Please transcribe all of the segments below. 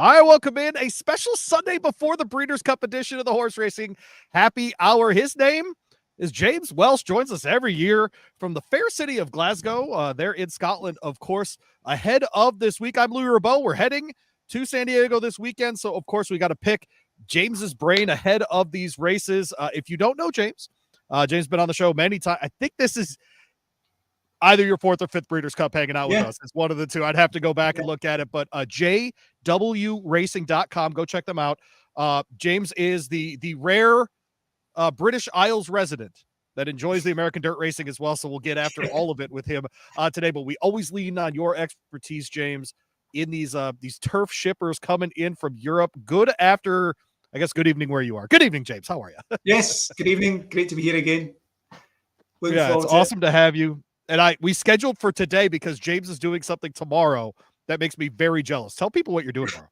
I welcome in a special Sunday before the Breeders' Cup edition of the Horse Racing Happy Hour. His name is James Welsh, joins us every year from the fair city of Glasgow. They're in Scotland, of course. Ahead of this week, I'm Louie. We're heading to San Diego this weekend, so of course we got to pick James's brain ahead of these races. If you don't know James, James has been on the show many times. I think this is either your fourth or fifth Breeders' Cup hanging out with us. It's one of the two. I'd have to go back and look at it, but jwracing.com. Go check them out. James is the rare British Isles resident that enjoys the American dirt racing as well, so we'll get after all of it with him today, but we always lean on your expertise, James, in these turf shippers coming in from Europe. Good evening where you are. Good evening, James. How are you? Yes, good evening. Great to be here again. It's awesome to have you. And we scheduled for today because James is doing something tomorrow that makes me very jealous. Tell people what you're doing tomorrow.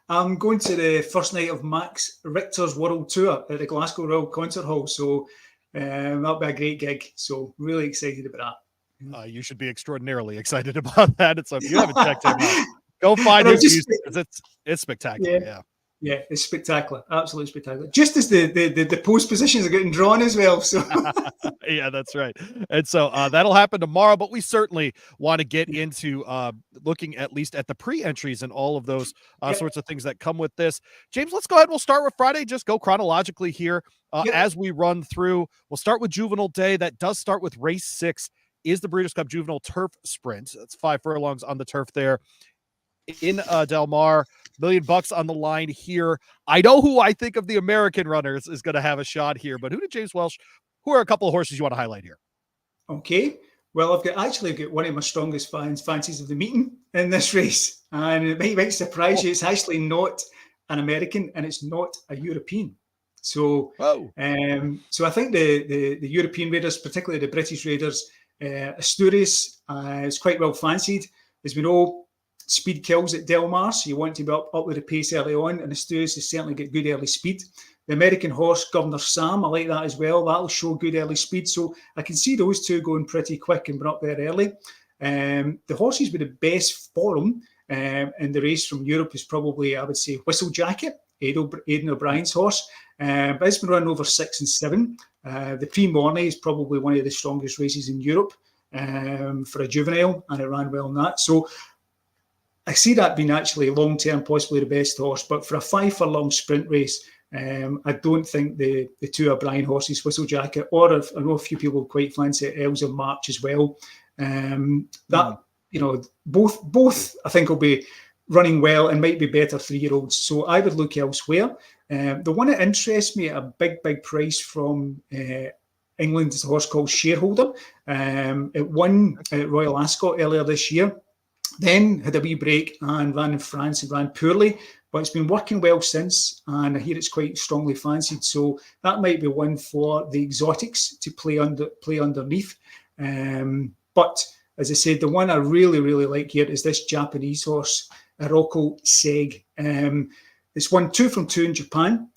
I'm going to the first night of Max Richter's World Tour at the Glasgow Royal Concert Hall. So that'll be a great gig. So really excited about that. You should be extraordinarily excited about that. And so if you haven't checked him out, go find his music because it's spectacular. Yeah. Yeah, it's spectacular. Absolutely spectacular. Just as the post positions are getting drawn as well. So yeah, that's right. And so that'll happen tomorrow, but we certainly want to get into looking at least at the pre-entries and all of those sorts of things that come with this. James, let's go ahead. We'll start with Friday. Just go chronologically here as we run through. We'll start with Juvenile Day. That does start with race 6 is the Breeders' Cup Juvenile Turf Sprint. That's 5 furlongs on the turf there in Del Mar. $1 million on the line here. I know who I think of the American runners is going to have a shot here, but who did James Welsh? Who are a couple of horses you want to highlight here? Okay. Well, I've got one of my strongest fancies of the meeting in this race, and it might surprise you. It's actually not an American and it's not a European. So, so I think the European raiders, particularly the British raiders, Asturias is quite well fancied. As we know, speed kills at Del Mar, so you want to be up with the pace early on, and Asturias has certainly got good early speed. The American horse, Governor Sam, I like that as well. That'll show good early speed, so I can see those two going pretty quick and been up there early. The horses with the best form in the race from Europe is probably, I would say, Whistle Jacket, Aidan O'Brien's horse, but it's been running over 6 and 7. The Prix Mornay is probably one of the strongest races in Europe for a juvenile, and it ran well in that. So I see that being actually long-term possibly the best horse, but for a 5 furlong sprint race, I don't think the two O'Brien horses, Whistle Jacket, or I know a few people quite fancy Elves of March as well. Both I think will be running well and might be better 3-year-olds. So I would look elsewhere. The one that interests me at a big price from England is a horse called Shareholder. It won at Royal Ascot earlier this year. Then had a wee break and ran in France and ran poorly, but it's been working well since, and I hear it's quite strongly fancied. So that might be one for the exotics to play underneath. But as I said, the one I really like here is this Japanese horse, Iroko Seg. It's won 2 from 2 in Japan.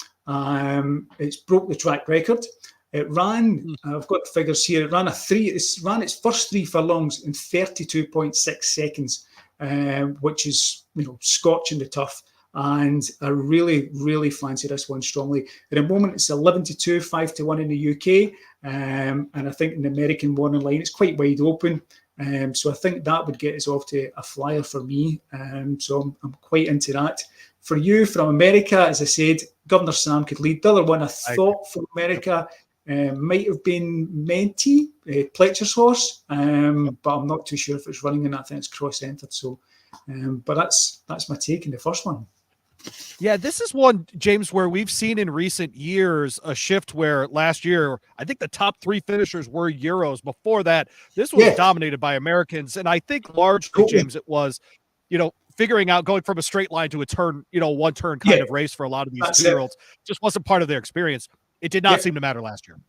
It's broke the track record. It ran, I've got the figures here, it ran its first 3 furlongs in 32.6 seconds, which is, scorching the turf. And I really fancy this one strongly. At the moment, it's 11-2, 5-1 in the UK. And I think in the American morning line, it's quite wide open. So I think that would get us off to a flyer for me. So I'm quite into that. For you, from America, as I said, Governor Sam could lead. The other one I thought from America might have been Menti, Pletcher's horse, but I'm not too sure if it's running in that. I think it's cross-entered. So, but that's my take in the first one. Yeah, this is one, James, where we've seen in recent years a shift where last year, I think the top 3 finishers were Euros. Before that, this was dominated by Americans. And I think largely, James, it was, figuring out going from a straight line to a turn, one turn kind of race for a lot of these 2-year-olds just wasn't part of their experience. It did not seem to matter last year.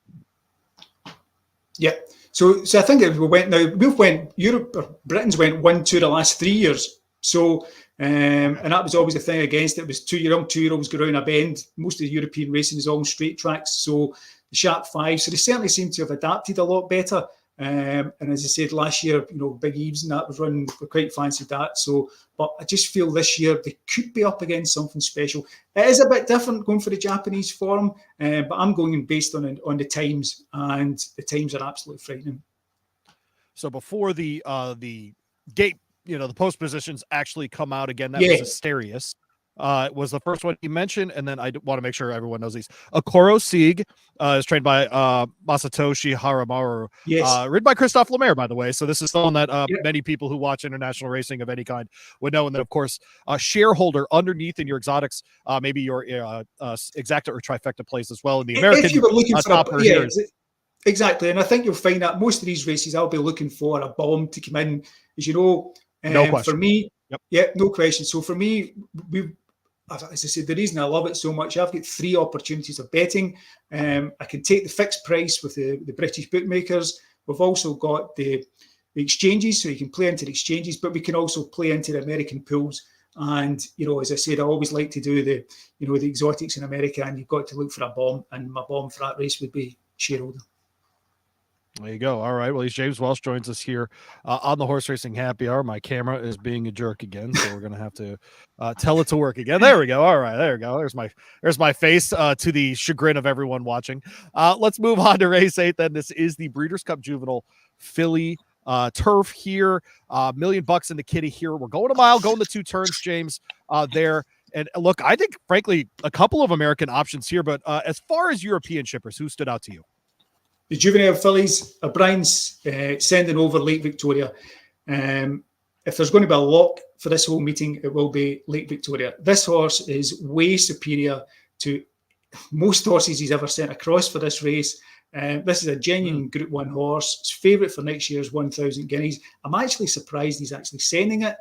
Yeah. So I think Britain's went 1-2 the last 3 years. So, and that was always the thing against it. It was 2-year-olds go around a bend. Most of the European racing is all on straight tracks. So the sharp 5. So they certainly seem to have adapted a lot better. And as I said last year, Big Eves and that was running. We quite fancied that. So, but I just feel this year they could be up against something special. It is a bit different going for the Japanese form, but I'm going based on the times, and the times are absolutely frightening. So before the gate, the post positions actually come out again, that was Asterius. Was the first one you mentioned, and then I want to make sure everyone knows these. Okoro Sieg is trained by Masatoshi Haramaru, ridden by Christophe Lemaire, by the way. So this is someone that many people who watch international racing of any kind would know. And then, of course, a shareholder underneath in your exotics, maybe your exacta or trifecta plays as well in the American. If you were looking for exactly, and I think you'll find that most of these races, I'll be looking for a bomb to come in, as you know. No question. For me, no question. So for me, as I said, the reason I love it so much, I've got 3 opportunities of betting. I can take the fixed price with the British bookmakers. We've also got the exchanges, so you can play into the exchanges, but we can also play into the American pools. And, as I said, I always like to do the exotics in America, and you've got to look for a bomb. And my bomb for that race would be shareholder. There you go. All right. Well, James Welsh joins us here on the Horse Racing Happy Hour. My camera is being a jerk again, so we're going to have to tell it to work again. There we go. All right. There we go. There's my face to the chagrin of everyone watching. Let's move on to race 8 then. This is the Breeders' Cup Juvenile Filly turf here. $1 million in the kitty here. We're going a mile, going the 2 turns, James, there. And look, I think, frankly, a couple of American options here, but as far as European shippers, who stood out to you? The juvenile fillies, Brian's sending over Lake Victoria. If there's going to be a lock for this whole meeting, it will be Lake Victoria. This horse is way superior to most horses he's ever sent across for this race. This is a genuine Group 1 horse. It's favourite for next year's 1,000 guineas. I'm actually surprised he's actually sending it.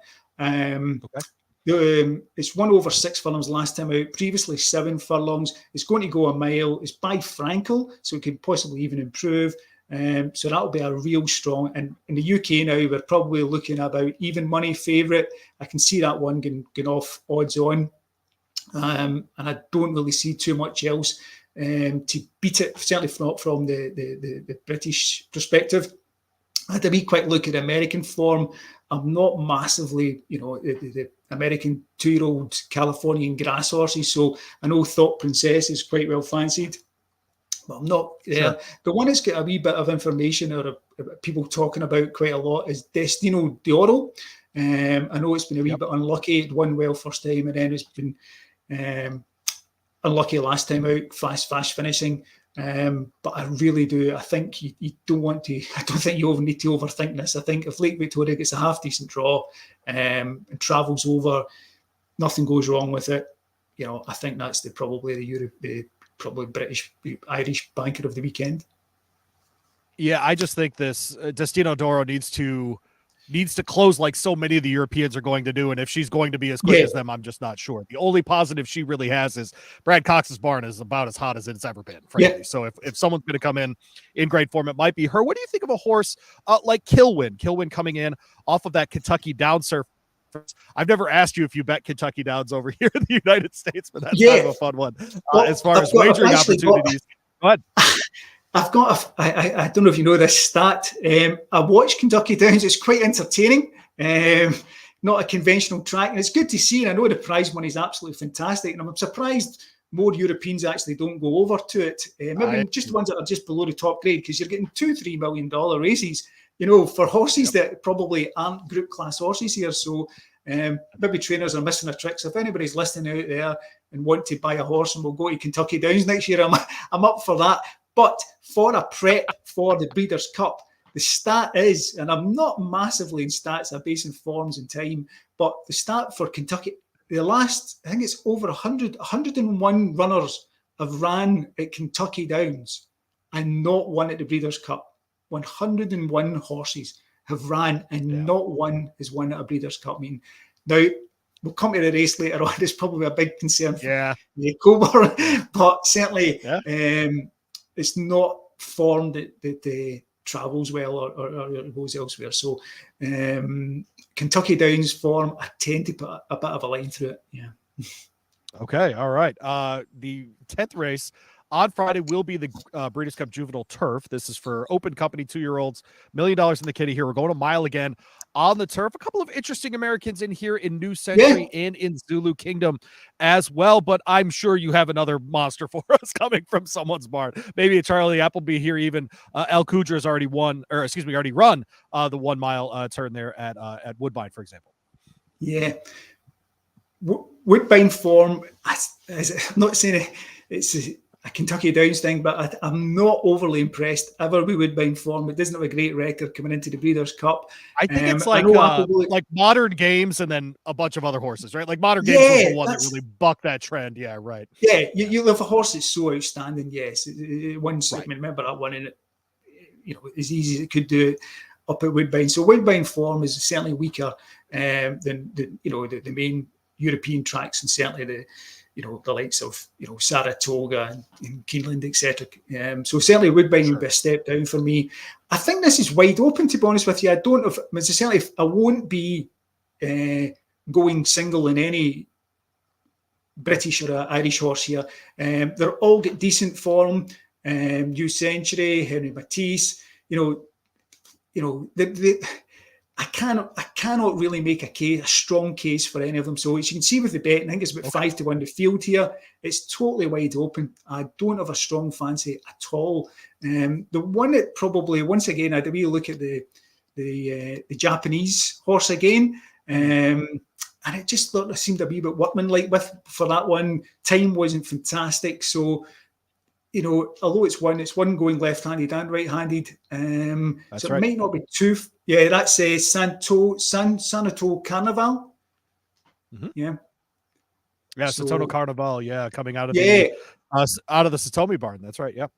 It's won over 6 furlongs last time out, previously 7 furlongs. It's going to go a mile. It's by Frankel, so it could possibly even improve. So that'll be a real strong. And in the UK now, we're probably looking about even money favourite. I can see that one going off odds on. And I don't really see too much else to beat it, certainly not from the British perspective. I had a wee quick look at American form. I'm not massively, the American 2-year-old Californian grass horses. So I know Thought Princess is quite well fancied, but I'm not there. Sure. The one that's got a wee bit of information or people talking about quite a lot is Destino d'Oro. I know it's been a wee bit unlucky. It won well first time, and then it's been unlucky last time out, fast finishing. But I really do. I think you don't want to. I don't think you need to overthink this. I think if Lake Victoria gets a half decent draw and travels over, nothing goes wrong with it. I think that's probably the British Irish banker of the weekend. Yeah, I just think this Destino d'Oro needs to close like so many of the Europeans are going to do. And if she's going to be as quick as them, I'm just not sure. The only positive she really has is Brad Cox's barn is about as hot as it's ever been, frankly. Yeah. So if someone's going to come in great form, it might be her. What do you think of a horse like Kilwin? Kilwin coming in off of that Kentucky Downs surf. I've never asked you if you bet Kentucky Downs over here in the United States, but that's kind of a fun one. As far as wagering opportunities, go ahead. I don't know if you know this stat. I watched Kentucky Downs. It's quite entertaining. Not a conventional track. And it's good to see. And I know the prize money is absolutely fantastic. And I'm surprised more Europeans actually don't go over to it. Maybe just the ones that are just below the top grade, because you're getting $2-3 million races, for horses that probably aren't group class horses here. So maybe trainers are missing a trick. So if anybody's listening out there and want to buy a horse and we'll go to Kentucky Downs next year, I'm up for that. But for a prep for the Breeders' Cup, the stat is, and I'm not massively in stats, I'm based in forms and time, but the stat for Kentucky, the last, I think it's over 101 runners have ran at Kentucky Downs and not one at the Breeders' Cup. 101 horses have ran and not one has won at a Breeders' Cup meeting. Now, we'll come to the race later on. It's probably a big concern for the Coburn, but certainly it's not form that travels well or goes elsewhere. So Kentucky Downs form, I tend to put a bit of a line through it. Yeah. Okay. All right. The 10th race On Friday will be the Breeders' Cup Juvenile Turf. This is for open company 2-year-olds. $1 million in the kitty here. We're going a mile again on the turf. A couple of interesting Americans in here in New Century and in Zulu Kingdom as well. But I'm sure you have another monster for us coming from someone's barn. Maybe a Charlie Appleby here. Even El Kudra's already run the 1 mile turn there at Woodbine, for example. Yeah. Woodbine form, I'm not saying it's a Kentucky Downs thing, but I'm not overly impressed ever with Woodbine form. It doesn't have a great record coming into the Breeders' Cup. I think it's like Modern Games and then a bunch of other horses, right? Like Modern Games was the one that really bucked that trend. Yeah, right. Yeah, you have a horse that's so outstanding. Yes, once I remember that one, and it, as easy as it could do it up at Woodbine. So Woodbine form is certainly weaker than the main European tracks, and certainly the likes of Saratoga and Keeneland, etc. So certainly Woodbine would be a step down for me. I think this is wide open, to be honest with you. I won't be going single in any British or Irish horse here. They're all got decent form. New Century, Henry Matisse. I cannot really make a strong case for any of them. So as you can see with the bet, I think it's about 5-1 the field here. It's totally wide open. I don't have a strong fancy at all. The one that probably, once again, I had a wee look at the Japanese horse again, and it just seemed a wee bit workmanlike for that one. Time wasn't fantastic, so. Although it's one going left-handed and right-handed, so it might not be too. Yeah, that's Sanoto Carnival. Mm-hmm. Yeah, Sanoto Carnival. Yeah, coming out of the Satomi barn. That's right. Yeah.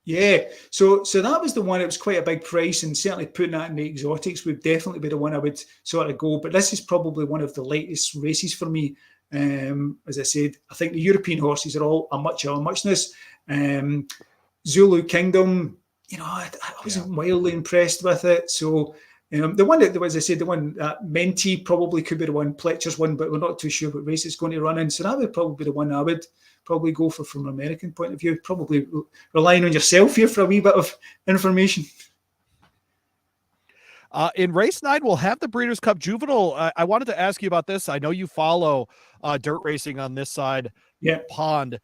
Yeah, so that was the one. It was quite a big price, and certainly putting that in the exotics would definitely be the one I would sort of go. But this is probably one of the latest races for me. As I said, I think the European horses are all a muchness. Zulu Kingdom, I wasn't wildly impressed with it. So the one that, as I said, the one Menti probably could be the one. Pletcher's one, but we're not too sure what race it's going to run in. So that would probably be the one I would probably go for from an American point of view. Probably relying on yourself here for a wee bit of information. In race 9, we'll have the Breeders' Cup Juvenile. I wanted to ask you about this. I know you follow dirt racing on this side pond.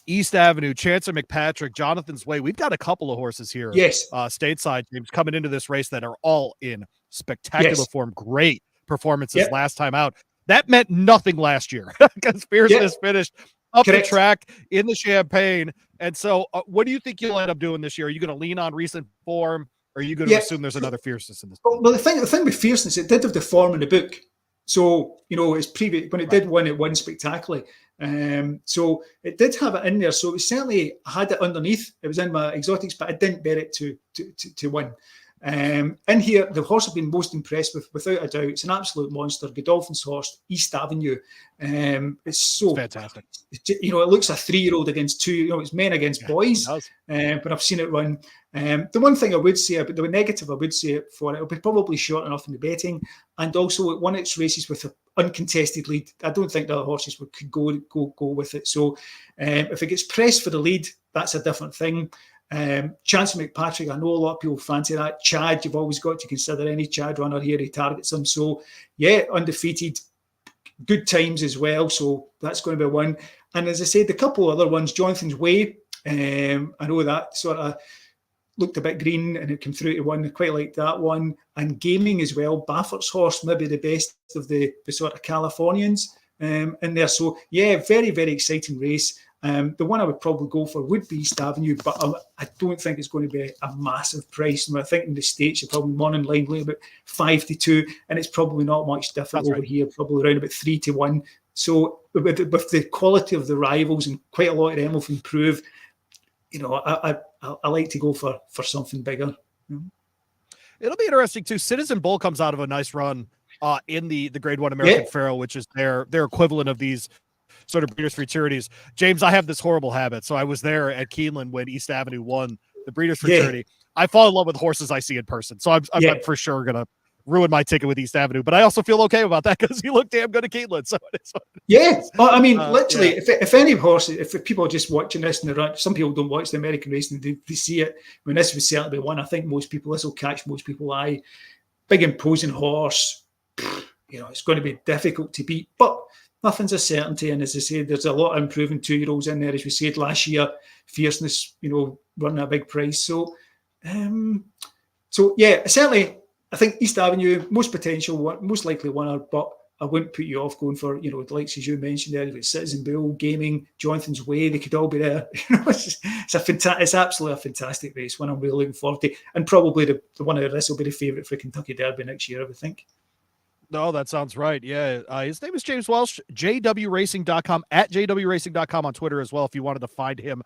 East Avenue, Chancer McPatrick, Jonathan's Way. We've got a couple of horses here. Yes. Stateside teams coming into this race that are all in spectacular form. Great performances last time out. That meant nothing last year because Fierceness finished up the track in the Champagne. And so what do you think you'll end up doing this year? Are you going to lean on recent form? Or are you going to assume there's another Fierceness in this? Well, the thing with Fierceness, it did have the form in the book. So, it's previous when it did win, it won spectacularly. So it did have it in there. So it was certainly, I had it underneath. It was in my exotics, but I didn't bet it to win. In here, the horse I've been most impressed with, without a doubt, it's an absolute monster. Godolphin's horse, East Avenue. It's so fantastic. It looks a 3-year-old against 2. It's men against boys. But I've seen it run. The one thing I would say, but the negative I would say for it, it'll be probably short enough in the betting, and also it won its races with an uncontested lead. I don't think the other horses could go with it. So if it gets pressed for the lead, that's a different thing. Chancer McPatrick, I know a lot of people fancy that. Chad, you've always got to consider any Chad runner here. He targets them. So undefeated, good times as well. So that's going to be one. And as I said, a couple other ones, Jonathan's Way. I know that sort of looked a bit green and it came through to one. I quite like that one. And Gaming as well. Baffert's horse, maybe the best of the sort of Californians in there. So very, very exciting race. The one I would probably go for would be East Avenue, but I don't think it's going to be a massive price. And I think in the States, you're probably more in line with about 5-2, and it's probably not much different over here, probably around about 3-1. So with the quality of the rivals and quite a lot of them will improve, I like to go for something bigger. It'll be interesting too. Citizen Bull comes out of a nice run in the Grade 1 American Pharoah, which is their equivalent of these sort of Breeders' Futurities. James, I have this horrible habit. So I was there at Keeneland when East Avenue won the Breeders' Futurity. I fall in love with horses I see in person. So I'm for sure going to ruined my ticket with East Avenue, but I also feel okay about that because he looked damn good at Keeneland. So it is what it Yeah, is. I mean, literally, Yeah. if any horses, if people are just watching this and some people don't watch the American racing, they see it. I mean, this would certainly be one. I think this will catch most people eye. Big imposing horse, it's going to be difficult to beat, but nothing's a certainty. And as I said, there's a lot of improving 2-year-olds in there, as we said last year. Fierceness, running a big price. So yeah, certainly, I think East Avenue, most potential one, most likely winner, but I wouldn't put you off going for, the likes as you mentioned there, with Citizen Bull, Gaming, Jonathan's Way, they could all be there. It's absolutely a fantastic race, one I'm really looking forward to. And probably the one of this will be the favourite for Kentucky Derby next year, I would think. No, that sounds right. Yeah. His name is James Welsh, jwracing.com, at jwracing.com on Twitter as well. If you wanted to find him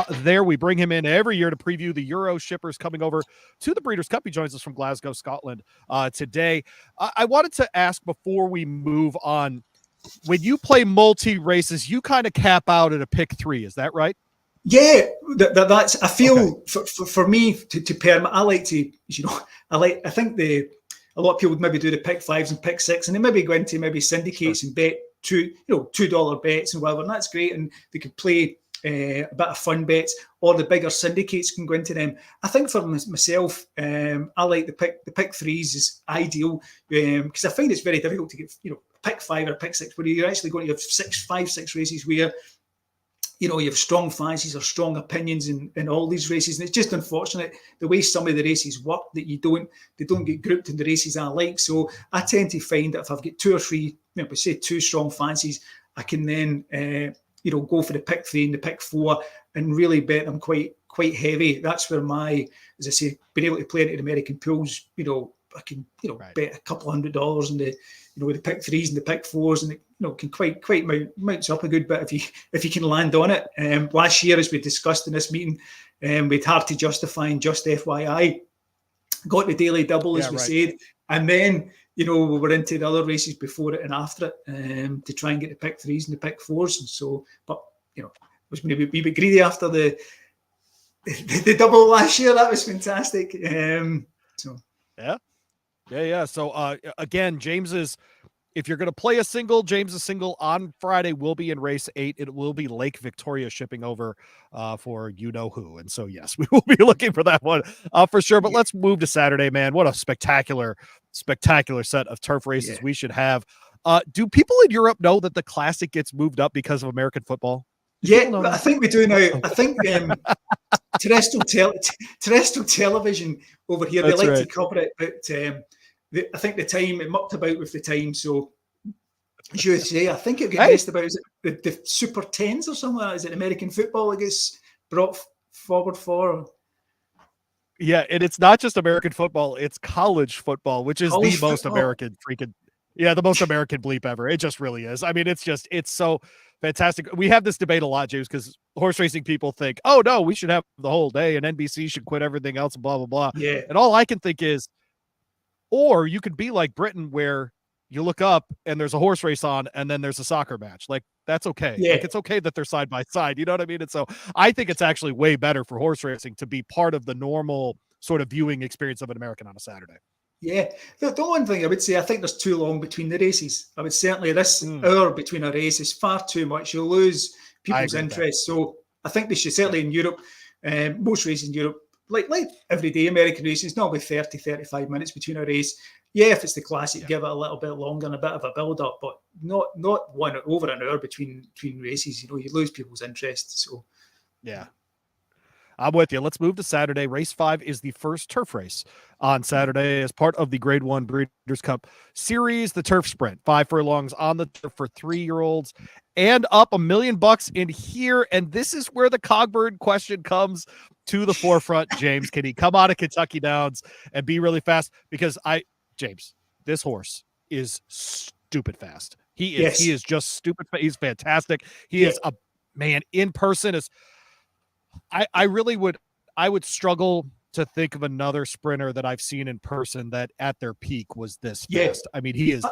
there, we bring him in every year to preview the Euro shippers coming over to the Breeders' Cup. He joins us from Glasgow, Scotland today. I wanted to ask before we move on, when you play multi races, you kind of cap out at a pick 3. Is that right? Yeah, that's. I feel for me to pair. I like to, I think a lot of people would maybe do the pick 5s and pick 6, and they maybe go into maybe syndicates and bet $2 bets and whatever, and that's great. And they could play a bit of fun bets, or the bigger syndicates can go into them. I think for myself, I like the pick 3s is ideal because I find it's very difficult to get pick 5 or pick 6 where you're actually going to have 5, 6 races where you have strong fancies or strong opinions in all these races. And it's just unfortunate the way some of the races work that they don't get grouped in the races I like. So I tend to find that if I've got 2 or 3, say 2 strong fancies, I can then, go for the pick 3 and the pick 4 and really bet them quite heavy. That's where as I say, being able to play into the American pools, I can, bet a couple $100 in the, the pick 3s and the pick 4s, and it, can quite mounts up a good bit if you can land on it. Last year, as we discussed in this meeting, we'd hard to justify and just FYI, got the daily double as we said, and then we were into the other races before it and after it to try and get the pick 3s and the pick 4s. And so, but was maybe a wee bit greedy after the double last year. That was fantastic. Yeah. So again, if you're going to play a single, James's single on Friday will be in race 8. It will be Lake Victoria shipping over for who. And so, yes, we will be looking for that one for sure. But let's move to Saturday, man. What a spectacular set of turf races we should have. Do people in Europe know that the Classic gets moved up because of American football? I think we do now. I think terrestrial television over here, they like to cover it, but I think the time it mucked about with the time. So, as you say, I think it got messed about. Is it the Super 10s or something? Is it American football that gets brought forward for? Yeah, and it's not just American football; it's college football, which is the most American the most American bleep ever. It just really is. I mean, it's so fantastic. We have this debate a lot, James, because horse racing people think, oh no, we should have the whole day and NBC should quit everything else and blah, blah, blah. Yeah. And all I can think is, or you could be like Britain where you look up and there's a horse race on and then there's a soccer match. Like, that's okay. Yeah. Like, it's okay that they're side by side. You know what I mean? And so I think it's actually way better for horse racing to be part of the normal sort of viewing experience of an American on a Saturday. Yeah. The one thing I would say, I think there's too long between the races. I would certainly, this hour between a race is far too much. You'll lose people's interest. So I think they should, certainly in Europe, most races in Europe, like everyday American races, normally 30, 35 minutes between a race. Yeah, if it's the Classic, give it a little bit longer and a bit of a build-up, but not over an hour between races. You lose people's interest. So, yeah. I'm with you. Let's move to Saturday. Race 5 is the first turf race on Saturday as part of the Grade 1 Breeders' Cup Series, the turf sprint. 5 furlongs on the turf for 3-year-olds and up $1 million in here. And this is where the Cogburn question comes to the forefront, James. Can he come out of Kentucky Downs and be really fast? Because James, this horse is stupid fast. He is. Yes. He is just stupid. He's fantastic. He is a man in person. I would struggle to think of another sprinter that I've seen in person that at their peak was this fast. I mean, he is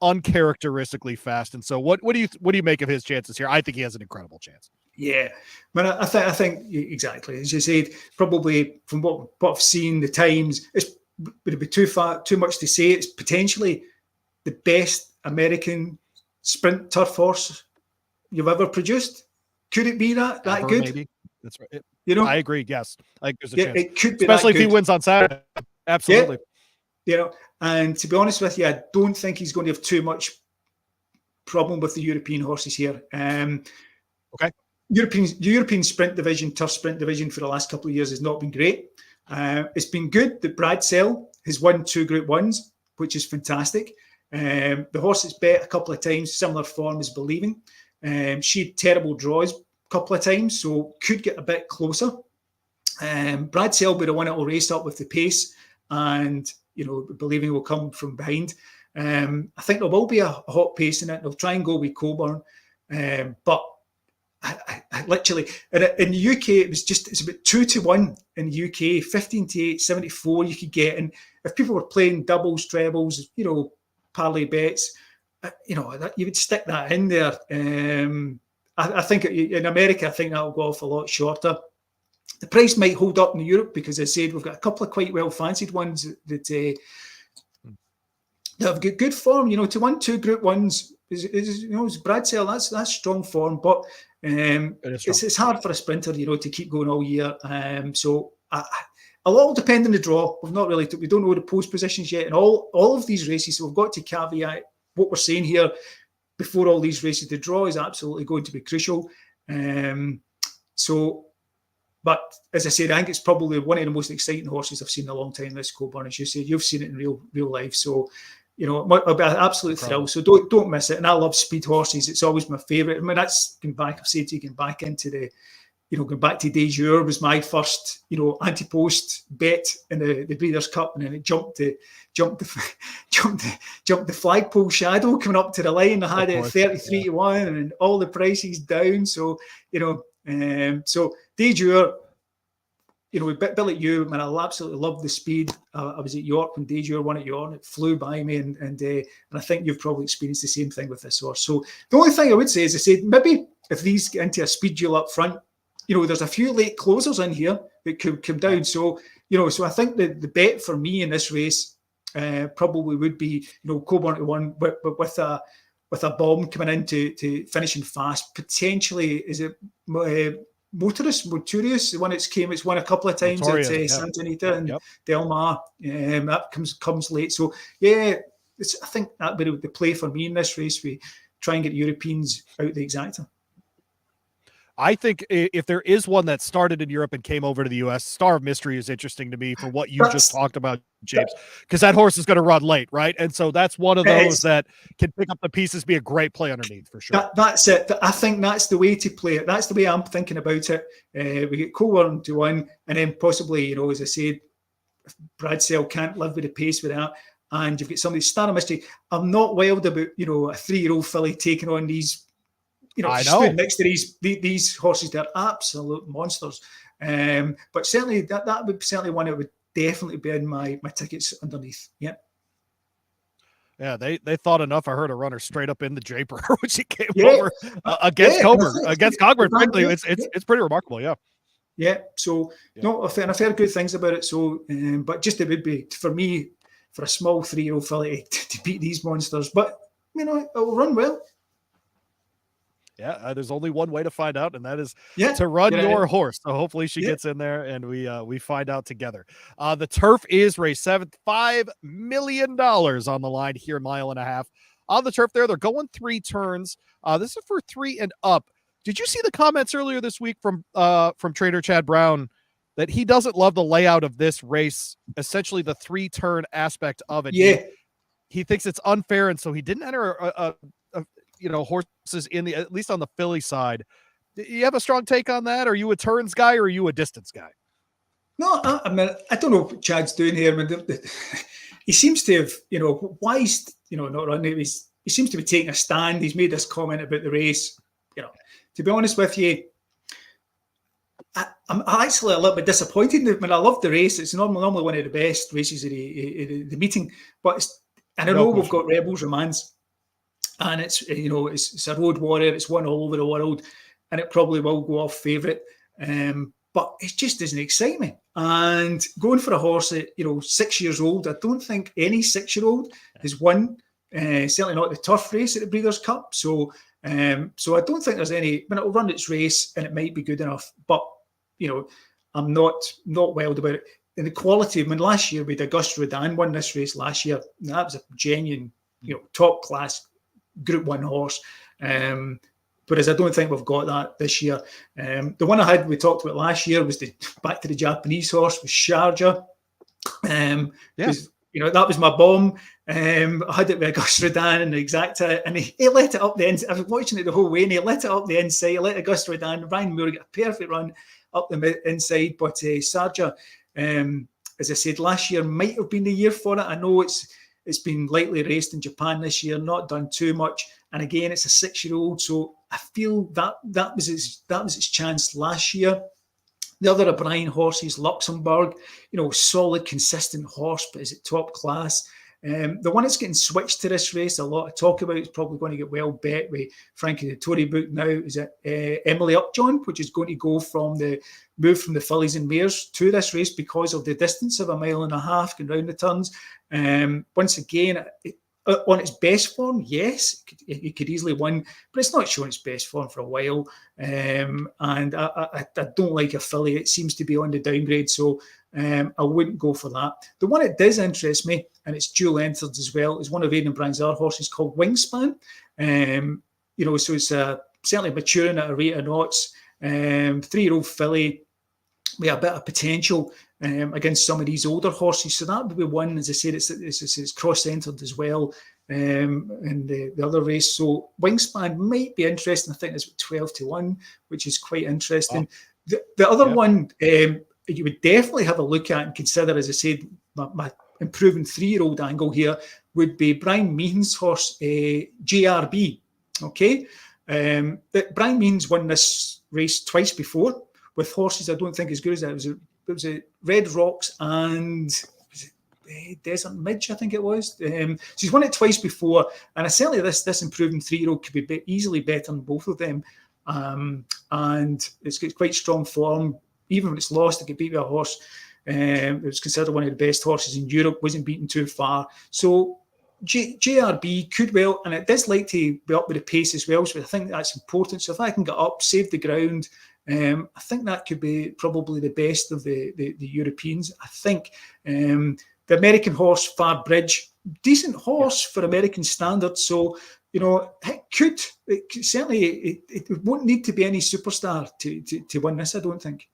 uncharacteristically fast. And so what do you make of his chances here? I think he has an incredible chance. Yeah, but I think exactly as you said, probably from what I've seen, the times, it's would it be too much to say it's potentially the best American sprint turf horse you've ever produced? Could it be that good? Maybe. That's right. I agree. Yes, I think there's a chance. It could be, especially if that he wins on Saturday. Absolutely. Yeah. And to be honest with you, I don't think he's going to have too much problem with the European horses here. Okay. European sprint division, turf sprint division for the last couple of years has not been great. It's been good that Bradsell has won 2 Group 1s, which is fantastic. The horse has bet a couple of times, similar form as Believing. She had terrible draws a couple of times, so could get a bit closer. Bradsell will be the one that will race up with the pace, and Believing will come from behind. I think there will be a hot pace in it. They'll try and go with Coburn, but I literally in the UK it's about 2-1 in the UK, 15-8, 74 you could get, and if people were playing doubles, trebles, parlay bets, you would stick that in there. I think in America, I think that will go off a lot shorter. The price might hold up in Europe because, as I said, we've got a couple of quite well fancied ones that have got good form. To win 2 Group 1s is Bradsell. That's strong form, but it's hard for a sprinter, to keep going all year. So a lot will depend on the draw. We don't know the post positions yet, and all of these races. So we've got to caveat what we're saying here before all these races. The draw is absolutely going to be crucial. But as I said, I think it's probably one of the most exciting horses I've seen in a long time. This Coburn, as you said, you've seen it in real life. So, it'll be an absolute thrill. So don't miss it. And I love speed horses. It's always my favourite. I mean, that's going back. I've said to you, going back into going back to Des Jours was my first, anti-post bet in the Breeders' Cup, and then it jumped the flagpole shadow coming up to the line. I had it 33-1, and all the prices down. So so Des Jours, a bit like you, man, I absolutely love the speed. I was at York when Des Jours won at York. It flew by me, and I think you've probably experienced the same thing with this horse. So the only thing I would say is, I said, maybe if these get into a speed duel up front, there's a few late closers in here that could come down. So, so I think the bet for me in this race probably would be, Coburn to 1, but with a bomb coming in to finishing fast. Potentially, is it Motorius, the one it's won a couple of times at Santa Anita and Del Mar. That comes late. So, I think that would be the play for me in this race. We try and get Europeans out the exacta. I think if there is one that started in Europe and came over to the U.S., Star of Mystery is interesting to me for what you just talked about, James, because that horse is going to run late, right? And so that's one of those that can pick up the pieces, be a great play underneath for sure. That's it. I think that's the way to play it. That's the way I'm thinking about it. We get Coburn to 1, and then possibly, as I said, if Bradsell can't live with the pace with that, and you've got somebody, Star of Mystery. I'm not wild about, a 3-year-old filly taking on these. I know. Next to these horses, they're absolute monsters. But certainly that would certainly one that would definitely be in my tickets underneath. Yeah. Yeah, they thought enough. I heard a runner straight up in the Japer when she came over against Coburn. Frankly, it's pretty remarkable. Yeah. Yeah. So no, I've heard good things about it. So, but just it would be for me, for a small 3-year-old filly to beat these monsters. But it'll run well. Yeah, there's only one way to find out, and that is to run your horse. So hopefully she gets in there, and we find out together. The turf is race 7, $5 million on the line here, 1.5 miles. On the turf there, they're going 3 turns. This is for 3 and up. Did you see the comments earlier this week from trainer Chad Brown that he doesn't love the layout of this race, essentially the 3-turn aspect of it? Yeah. He thinks it's unfair, and so he didn't enter horses in at least on the filly side. Do you have a strong take on that? Are you a turns guy or are you a distance guy? No, I mean, I don't know what Chad's doing here. I mean, he seems to have, why not running. He seems to be taking a stand. He's made this comment about the race. To be honest with you, I'm actually a little bit disappointed. I mean, I love the race. It's normally one of the best races of the meeting. But I know we've got Rebels Romance. And it's a road warrior. It's won all over the world, and it probably will go off favourite. but it just doesn't excite me. And going for a horse at 6 years old, I don't think any 6-year-old has won. Certainly not the turf race at the Breeders' Cup. So I don't think there's any. When it'll run its race and it might be good enough, but I'm not wild about it. And the quality. I mean, last year we had Auguste Rodin won this race last year. That was a genuine, top class Group 1 horse. Whereas I don't think we've got that this year. The one we talked about last year was back to the Japanese horse, was Sharjah. That was my bomb. I had it with Auguste Rodin and the Exacta, and he let it up the inside. I was watching it the whole way, and he let it up the inside. He let Auguste Rodin, Ryan Moore get a perfect run up the inside. But Sharjah, as I said, last year might have been the year for it. I know it's been lightly raced in Japan this year, not done too much. And again, it's a 6-year-old, so I feel that was its chance last year. The other O'Brien horses, Luxembourg, solid, consistent horse, but is it top class? The one that's getting switched to this race, a lot of talk about, is probably going to get well bet with Frankie the Tory book now, is it Emily Upjohn, which is going to go from the fillies and mares to this race because of the distance of 1.5 miles going round the turns. Once again, on its best form, yes, it could easily win, but it's not showing its best form for a while. And I don't like a filly. It seems to be on the downgrade, so I wouldn't go for that. The one that does interest me, and it's dual entered as well, is one of Aidan O'Brien's other horses called Wingspan. So it's certainly maturing at a rate of knots. 3-year-old filly with a bit of potential against some of these older horses. So that would be one, as I said, it's cross-entered as well in the other race. So Wingspan might be interesting. I think it's 12-1, which is quite interesting. Oh. The other one you would definitely have a look at and consider, as I said, my improving 3-year-old angle here would be Brian Meehan's horse, JRB. Okay? Brian Meehan's won this race twice before with horses I don't think as good as that. It was a Red Rocks and Desert Midge, I think it was. So he's won it twice before, and certainly this improving 3-year-old could be easily better than both of them. And it's got quite strong form. Even when it's lost, it could beat a horse. It was considered one of the best horses in Europe, wasn't beaten too far. So JRB could well, and it does like to be up with the pace as well, so I think that's important. So if I can get up, save the ground, I think that could be probably the best of the Europeans. I think the American horse, Far Bridge, decent horse for American standards. So, it won't need to be any superstar to win this, I don't think.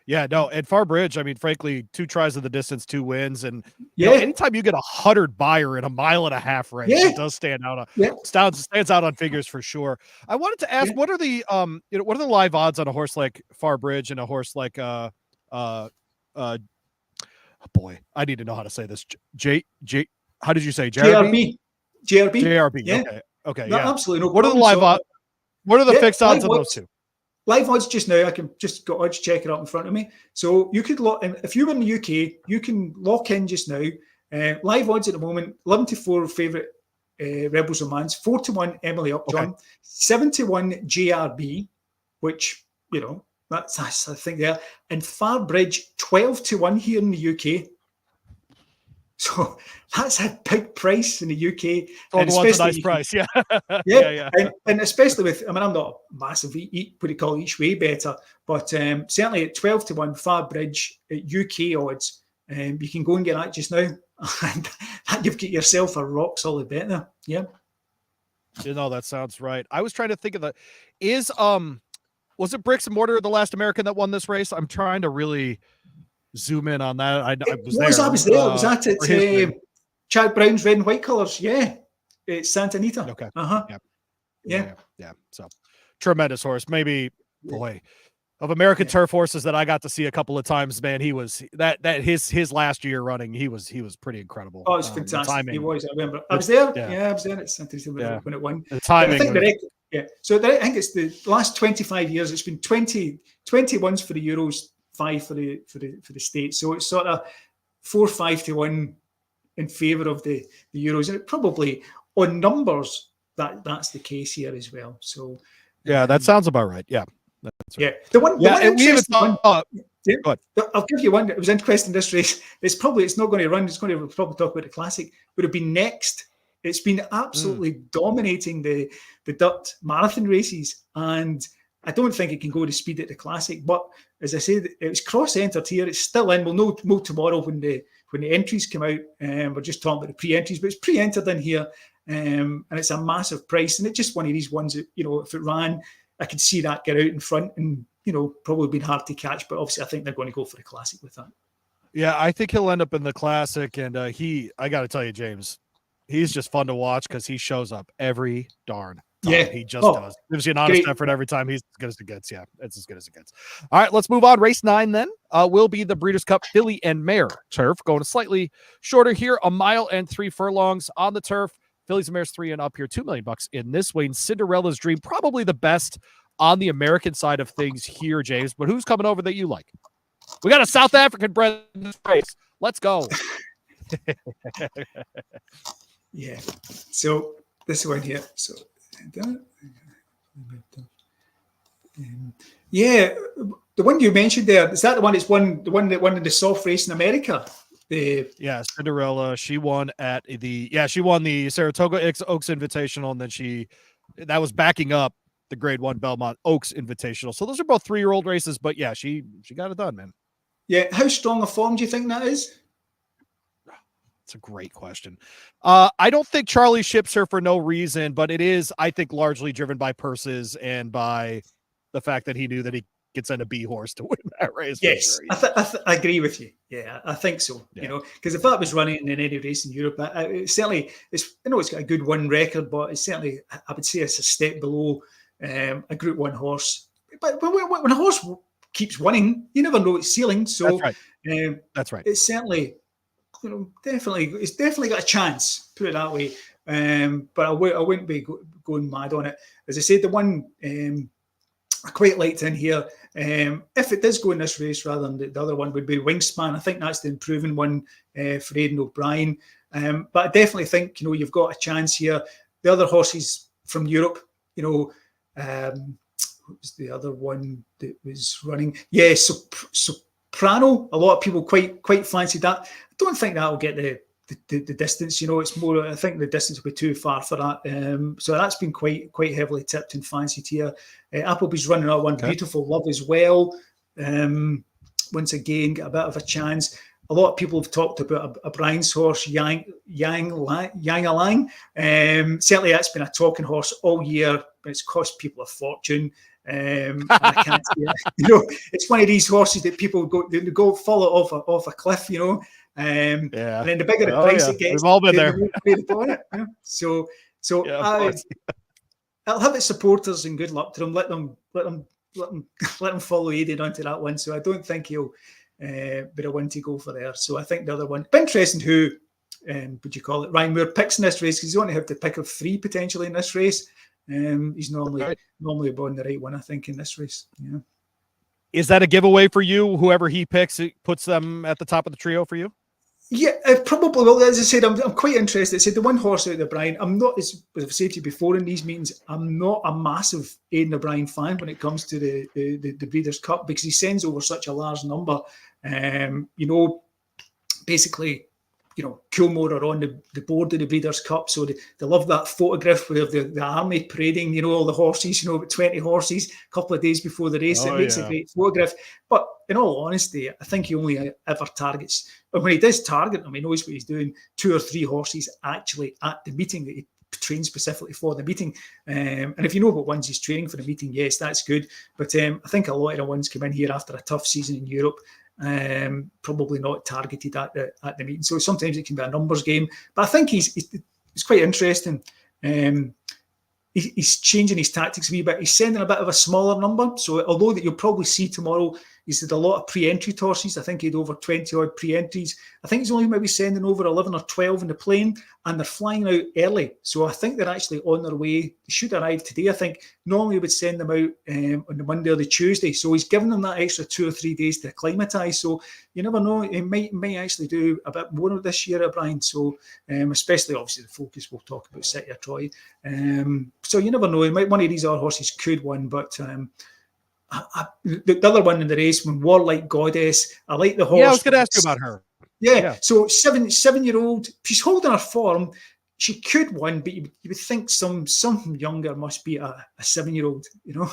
Yeah, no, at Far Bridge, I mean, frankly, 2 tries of the distance, 2 wins, and anytime you get 100 buyer in a 1.5 mile race, it does stand out. Stands out on figures for sure. I wanted to ask, what are the what are the live odds on a horse like Far Bridge and a horse like boy, I need to know how to say this. How did you say JRB? JRB. Yeah. Okay. No, yeah. Absolutely. No what problem. are the live odds? What are the fixed odds on those two? Live odds just now, I can just got odds checker up in front of me. So you could lock in, if you were in the UK, you can lock in just now. Live odds at the moment: 11-4 favourite Rebels Romance, 4-1 Emily Upjohn, 7-1 JRB, which that's I think there, and Far Bridge 12-1 here in the UK. So that's a big price in the UK. And especially a nice price, yeah. And especially with, I'm not a massive each way better, but certainly at 12-1 Far Bridge at UK odds, you can go and get that just now, and you've got yourself a rock solid bet there. Yeah. That sounds right. I was trying to think of was it Bricks and Mortar, the last American that won this race? I'm trying to really zoom in on that. I was there. I was there. I was at it. Chad Brown's red and white colours. Yeah. It's Santa Anita. Okay. Uh-huh. Yeah. So tremendous horse. Maybe, boy, of American turf horses that I got to see a couple of times, man, he was his last year running, he was pretty incredible. Oh, it's fantastic. He was. I remember. I was there. Yeah, I was there at Santa Anita when it won. The timing. So I think it's the last 25 years. It's been 20 ones for the Euros, 5 for the States. So it's sort of 4-5-1 in favour of the Euros, and it probably on numbers that's the case here as well. So that sounds about right. Yeah. That's Yeah, right. the one Yeah, and we even interesting one. thought. Yeah, Go ahead. I'll give you one that was interesting this race. It's not going to run. It's going to probably talk about the classic. Would have been next. It's been absolutely dominating the dirt marathon races, and I don't think it can go to speed at the classic. But as I said, it was cross-entered here. It's still in. We'll know more tomorrow when the entries come out. We're just talking about the pre-entries, but it's pre-entered in here, and it's a massive price. And it's just one of these ones that, you know, if it ran, I could see that get out in front and, you know, probably been hard to catch. But obviously, I think they're going to go for the classic with that. Yeah, I think he'll end up in the classic. And I got to tell you, James, he's just fun to watch because he shows up every darn time. Yeah. He just does. Gives you an honest great. effort every time. He's as good as it gets. Yeah, it's as good as it gets. All right, let's move on. Race 9 then will be the Breeders' Cup Filly and Mare turf, going slightly shorter here, 1 mile and 3 furlongs on the turf. Fillies and Mares 3 and up here, $2 million in this way. And Cinderella's Dream, probably the best on the American side of things here, James. But who's coming over that you like? We got a South African bred in this race. Let's go. Yeah. So this one here. So yeah, the one you mentioned there, is that the one that's won that won in the soft race in America? Yeah, Cinderella. She won at she won the Saratoga Oaks Invitational, and then that was backing up the Grade 1 Belmont Oaks Invitational. So those are both 3-year-old races, but yeah, she got it done, man. Yeah, how strong a form do you think that is? It's a great question. I don't think Charlie ships her for no reason, but it is, I think, largely driven by purses and by the fact that he knew that he could send a B horse to win that race. Yes, for sure. I agree with you. Yeah, I think so. Yeah. You know, because if that was running in any race in Europe, it's got a good win record, but it's certainly, I would say, it's a step below a Group 1 horse. But when a horse keeps winning, you never know its ceiling. So that's right. That's right. It's certainly, you know, it's definitely got a chance. Put it that way. But I wouldn't be going mad on it. As I said, the one I quite liked in here, if it does go in this race rather than the other one, would be Wingspan. I think that's the improving one for Aidan O'Brien. But I definitely think, you know, you've got a chance here. The other horses from Europe, you know, what was the other one that was running? Yeah, Soprano. A lot of people quite fancied that. I don't think that'll get the distance. You know, it's more. I think the distance will be too far for that. So that's been quite heavily tipped and fancied here. Appleby's running out one. Okay. Beautiful Love as well. Once again, get a bit of a chance. A lot of people have talked about a Brian's horse, Yang Alang. Certainly, that's been a talking horse all year. It's cost people a fortune. And I can't see it. You know, it's one of these horses that people go fall off a cliff. You know, and then the bigger the price it gets, we've all been there. On it, you know? So I'll have its supporters and good luck to them. Let them follow Aidan onto that one. So I don't think he'll be a win to go for there. So I think the other one, be interesting who would you call it? Ryan Moore picks in this race because he's only have to pick of 3 potentially in this race. He's normally on the right one, I think, in this race. Yeah. Is that a giveaway for you? Whoever he picks, it puts them at the top of the trio for you? Yeah, probably. Well, as I said, I'm quite interested. I said the one horse out there, Brian. I'm not, as I've said to you before in these meetings, I'm not a massive Aidan O'Brien fan when it comes to the Breeders' Cup because he sends over such a large number. You know, basically, you know, Coolmore are on the board of the Breeders' Cup, so they love that photograph with the army parading, you know, all the horses, you know, about 20 horses a couple of days before the race. It makes a great photograph. But in all honesty, I think he only ever targets, and when he does target them, he knows what he's doing, 2 or 3 horses actually at the meeting that he trains specifically for the meeting. And if you know what ones he's training for the meeting, yes, that's good. But I think a lot of the ones come in here after a tough season in Europe. Probably not targeted at the meeting. So sometimes it can be a numbers game. But I think he's quite interesting. He's changing his tactics a wee bit. He's sending a bit of a smaller number. So although that you'll probably see tomorrow, he's had a lot of pre-entry horses. I think he had over 20 odd pre-entries. I think he's only maybe sending over 11 or 12 in the plane, and they're flying out early. So I think they're actually on their way. They should arrive today. I think normally we would send them out on the Monday or the Tuesday. So he's given them that extra 2 or 3 days to acclimatise. So you never know. He might actually do a bit more of this year, Brian. So especially obviously the focus we'll talk about City of Troy. So you never know. One of these other horses could win, but The other one in the race, when Warlike Goddess, I like the horse. Yeah, I was going to ask you about her. Yeah. So 7-year-old, she's holding her form. She could win, but you would think some younger must be a 7-year-old, you know.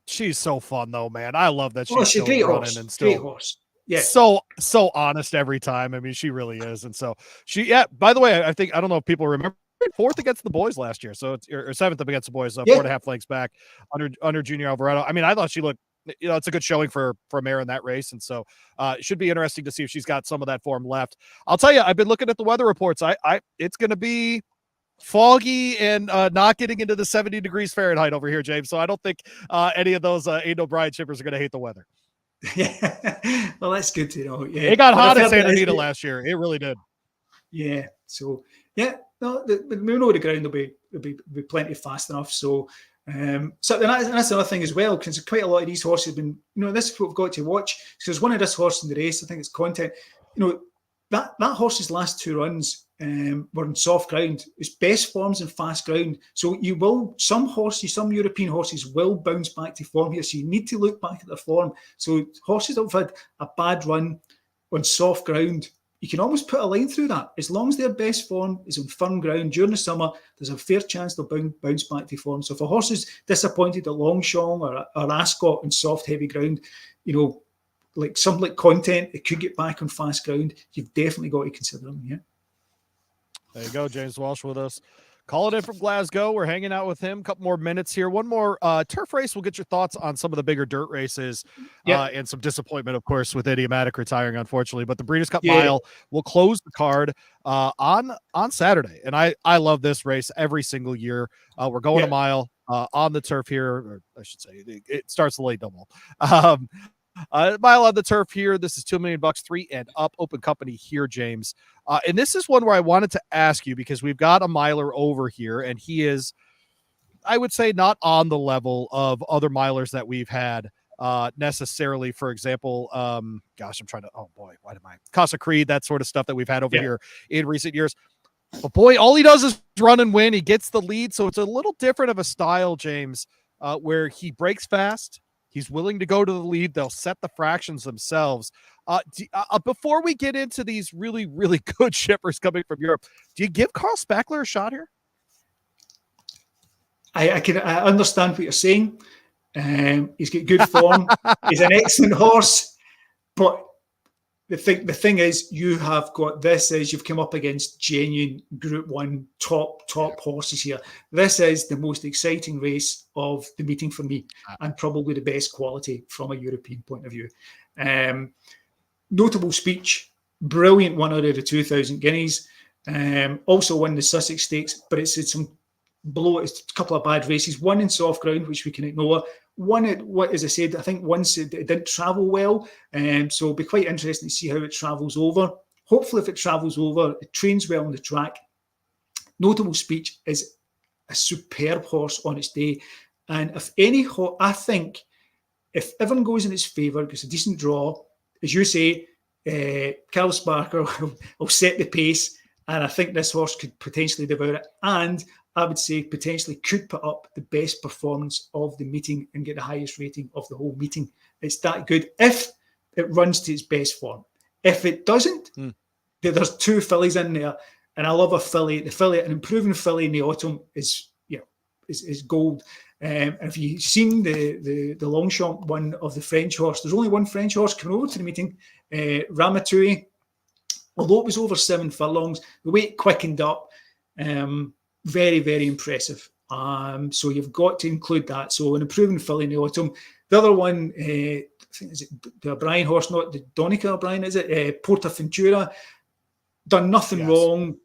She's so fun though, man. I love that She's still a great running horse. and still Great horse. Yeah. So honest every time. I mean, she really is. And so by the way, I don't know if people remember, 4th against the boys last year. So it's or 7th up against the boys, 4.5 lengths back under Junior Alvarado. I mean, I thought she looked, it's a good showing for a mare in that race. And so it should be interesting to see if she's got some of that form left. I'll tell you, I've been looking at the weather reports. It's going to be foggy and not getting into the 70 degrees Fahrenheit over here, James. So I don't think any of those Ain't No Bride shippers are going to hate the weather. Yeah, well, that's good to know. Yeah, it got hot in Santa Anita last year. It really did. Yeah. So yeah, no, we know the ground will be plenty fast enough. So so that's another thing as well, because quite a lot of these horses have been, this is what we've got to watch. Because one of this horse in the race, I think it's Content. That horse's last 2 runs were in soft ground. It's best forms in fast ground. So some European horses will bounce back to form here. So you need to look back at their form. So horses that have had a bad run on soft ground, you can almost put a line through that. As long as their best form is on firm ground during the summer, there's a fair chance they'll bounce back to form. So if a horse is disappointed at Longchamp or Ascot on soft, heavy ground, like something like Content, it could get back on fast ground. You've definitely got to consider them. Yeah. There you go, James Welsh with us. Calling in from Glasgow. We're hanging out with him. A couple more minutes here. One more turf race. We'll get your thoughts on some of the bigger dirt races and some disappointment, of course, with Idiomatic retiring, unfortunately. But the Breeders' Cup Mile will close the card on Saturday. And I love this race every single year. We're going a mile on the turf here. Or I should say, it starts the late double. Mile on the turf here. This is $2 million, 3 and up. Open company here, James. And this is one where I wanted to ask you, because we've got a miler over here, and he is, I would say, not on the level of other milers that we've had necessarily. For example, Casa Creed, that sort of stuff that we've had over here in recent years. But boy, all he does is run and win. He gets the lead. So it's a little different of a style, James, where he breaks fast. He's willing to go to the lead. They'll set the fractions themselves. Before we get into these really, really good shippers coming from Europe, do you give Carl Spackler a shot here? I understand what you're saying. He's got good form. He's an excellent horse. But the thing is, you have got this is you've come up against genuine Group 1 top horses here. This is the most exciting race of the meeting for me, and probably the best quality from a European point of view. Notable speech, brilliant one out of the 2,000 guineas. Also won the Sussex Stakes, but it's a couple of bad races. One in soft ground, which we can ignore. One, as I said, I think once it didn't travel well, so it'll be quite interesting to see how it travels over. Hopefully, if it travels over, it trains well on the track. Notable speech is a superb horse on its day, and I think if everyone goes in its favour, because a decent draw, as you say, Carl Spackler will set the pace, and I think this horse could potentially devour it, and I would say potentially could put up the best performance of the meeting and get the highest rating of the whole meeting. It's that good if it runs to its best form. If it doesn't, there's 2 fillies in there, and I love a filly. An improving filly in the autumn is gold. And if you've seen the Longchamp one of the French horse, there's only one French horse coming over to the meeting, Ramatouille. Although it was over 7 furlongs, the weight quickened up. Very, very impressive. So you've got to include that. So an improving filly in the autumn. The other one, I think, is it the O'Brien horse, not the Donica O'Brien, is it? Portaventura. Done nothing wrong.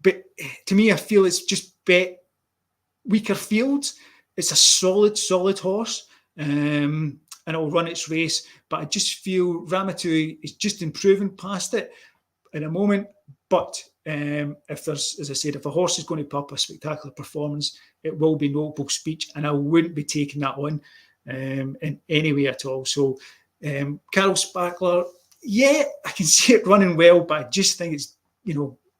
But to me, I feel it's just bet weaker fields. It's a solid horse. And it'll run its race. But I just feel Ramatouille is just improving past it in a moment. But if there's, as I said, if a horse is going to put up a spectacular performance, it will be notable speech, and I wouldn't be taking that on in any way at all. So Carl Spackler, I can see it running well, but I just think it's,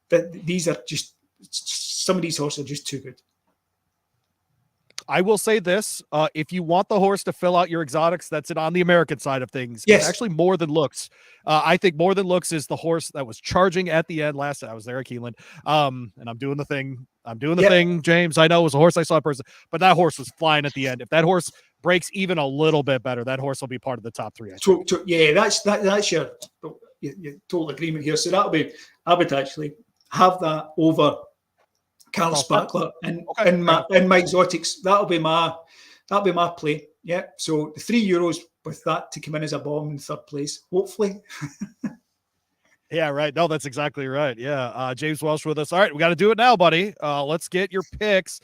that these are just, some of these horses are just too good. I will say this: if you want the horse to fill out your exotics, that's it on the American side of things. It's Yes. actually More Than Looks. I think More Than Looks is the horse that was charging at the end last. I was there at Keeneland, and I'm doing the thing. I'm doing the Yep. thing, James. I know it was a horse I saw in person, but that horse was flying at the end. If that horse breaks even a little bit better, that horse will be part of the top 3. I think. Yeah, that's your total agreement here. So I would actually have that over Carl Spackler in my exotics. That'll be my play. Yeah. So the €3 with that to come in as a bomb in third place, hopefully. Yeah, right. No, that's exactly right. Yeah. James Welsh with us. All right, we got to do it now, buddy. Let's get your picks.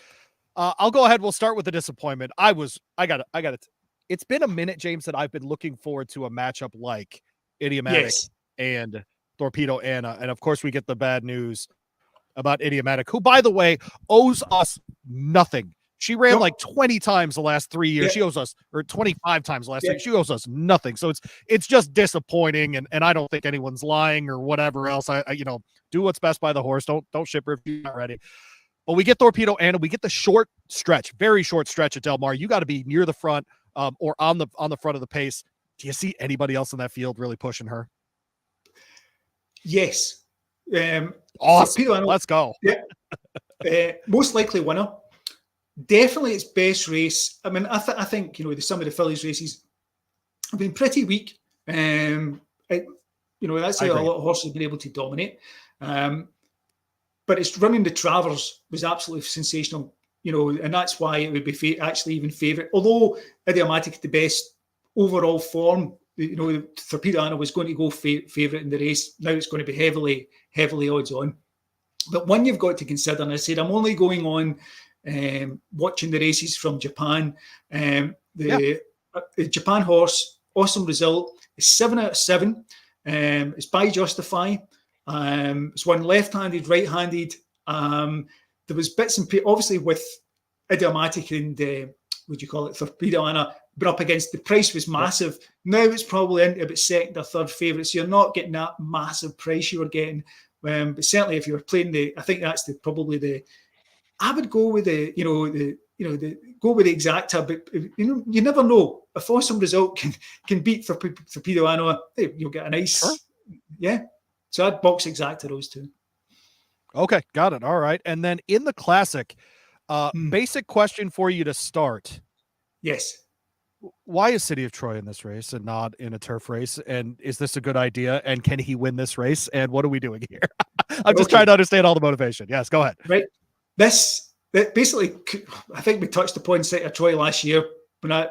I'll go ahead. We'll start with the disappointment. I got it. It's been a minute, James, that I've been looking forward to a matchup like Idiomatic and Torpedo Anna. And of course, we get the bad news about Idiomatic, who, by the way, owes us nothing. She ran like 20 times the last 3 years. She owes us, or 25 times the last 3 years. She owes us nothing. So it's just disappointing. And I don't think anyone's lying or whatever else. I do what's best by the horse. Don't ship her if you're not ready. But we get Torpedo Anna. We get the short stretch, very short stretch at Del Mar. You got to be near the front or on the front of the pace. Do you see anybody else in that field really pushing her? Yes. Awesome. Let's go. Yeah. Most likely winner. Definitely its best race. I mean, I think some of the fillies races have been pretty weak. That's how a lot of horses have been able to dominate. But it's running the Travers was absolutely sensational, and that's why it would be actually even favourite. Although Idiomatic the best overall form, Torpedo Anna was going to go favourite in the race. Now it's going to be heavily odds on. But one you've got to consider, and I said I'm only going on watching the races from Japan. The Japan horse, awesome result. It's 7 out of 7. It's by Justify. It's one left-handed, right-handed. There was bits and pieces, obviously, with Idiomatic and Torpedo Anna, but up against the price was massive. Now it's probably into about second or third favourite, so you're not getting that massive price you were getting. But certainly, if you were playing I think that's I would go with the exacta, but you never know. If awesome result can beat Torpedo Anna, you'll get a nice, So I'd box exacta those two. Okay, got it. All right, and then in the Classic, basic question for you to start. Yes. Why is City of Troy in this race and not in a turf race? And is this a good idea? And can he win this race? And what are we doing here? I'm just trying to understand all the motivation. Yes, go ahead. Right. That basically, I think we touched upon City of Troy last year when I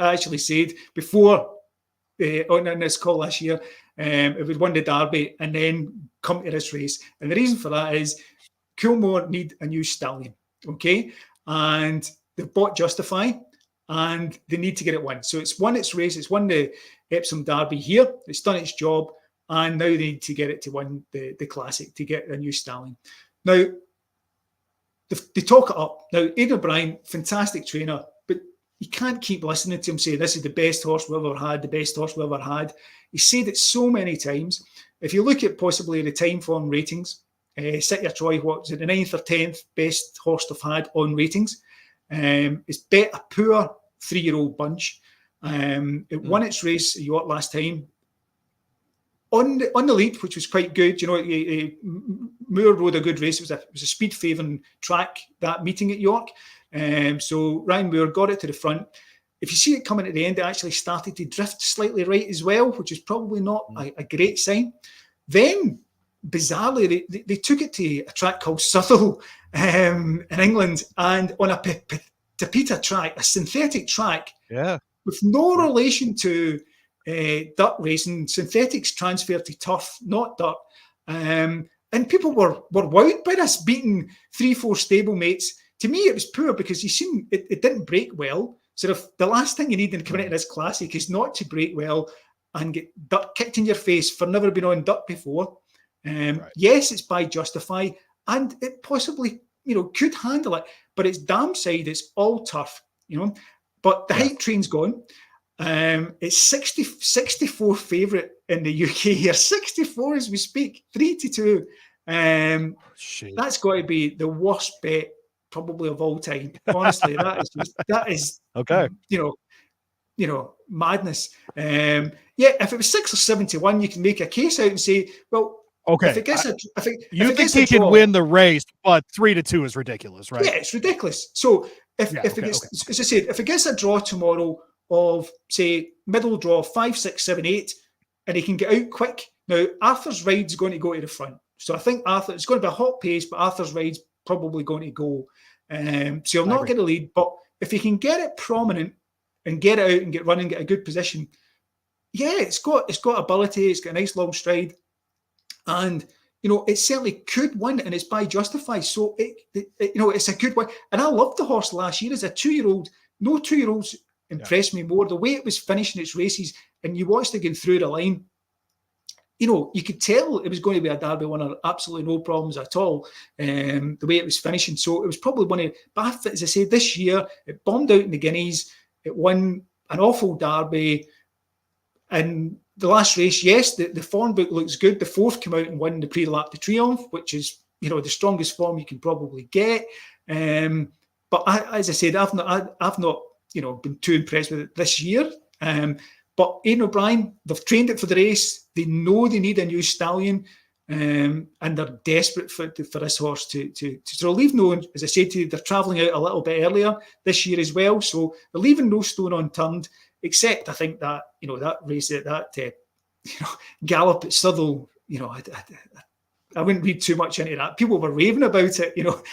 actually said before on this call last year, it would win the Derby and then come to this race. And the reason for that is Coolmore need a new stallion, okay? And they've bought Justify, and they need to get it won. So it's won its race, it's won the Epsom Derby here, it's done its job, and now they need to get it to win the Classic, to get a new stallion. Now, they talk it up. Now, Aidan O'Brien, fantastic trainer, but you can't keep listening to him say, this is the best horse we've ever had, the best horse we've ever had. He said it so many times. If you look at possibly the time form ratings, City of Troy, what was it, the 9th or 10th best horse they've had on ratings. It's bet a poor 3-year-old bunch. It won its race at York last time. On the lead, which was quite good, Moore rode a good race. It was a speed favouring track, that meeting at York. So Ryan Moore got it to the front. If you see it coming at the end, it actually started to drift slightly right as well, which is probably not a great sign. Then, bizarrely, they took it to a track called Southwell in England, and on a Tapeta track, a synthetic track, with no relation to dirt racing. Synthetics transfer to turf, not dirt. And people were wowed by this, beating 3-4 stablemates. To me, it was poor because you seen it didn't break well. So if the last thing you need in coming into this Classic is not to break well and get dirt kicked in your face for never been on dirt before. Yes, it's by Justify, and it possibly could handle it, but it's damn side it's all turf, But the hype train's gone. It's 64 favourite in the UK here, 64 as we speak, 3-2. That's got to be the worst bet probably of all time. Honestly, that is Okay. Madness. If it was 6 or 7 to 1, you can make a case out and say, well, if Okay. it gets You if it think gets a he can draw, win the race, but 3-2 is ridiculous, right? yeah, it's ridiculous. So if it gets, as I said, if it gets a draw tomorrow of, say, middle draw 5, 6, 7, 8, and he can get out quick. Now Arthur's ride's going to go to the front, so I think it's going to be a hot pace, but Arthur's ride's probably going to go. So he'll not get a lead, but if he can get it prominent and get it out and get running, get a good position, yeah, it's got ability, it's got a nice long stride, and it certainly could win, and it's by Justify. So it's a good one. And I loved the horse last year as a 2-year-old. No 2-year-olds impressed me more. The way it was finishing its races, and you watched it going through the line, you could tell it was going to be a Derby winner, absolutely no problems at all. The way it was finishing, so it was probably one of. But as I said, this year it bombed out in the Guineas. It won an awful Derby, and the last race, yes, the form book looks good. The fourth came out and won the Prix de l'Arc de Triomphe, which is the strongest form you can probably get. But as I said, I've not been too impressed with it this year. But Aidan O'Brien, they've trained it for the race. They know they need a new stallion, and they're desperate for this horse to leave no. As I said to you, they're travelling out a little bit earlier this year as well, so they're leaving no stone unturned. Except I think that that race at that gallop at Southwell, I wouldn't read too much into that. People were raving about it,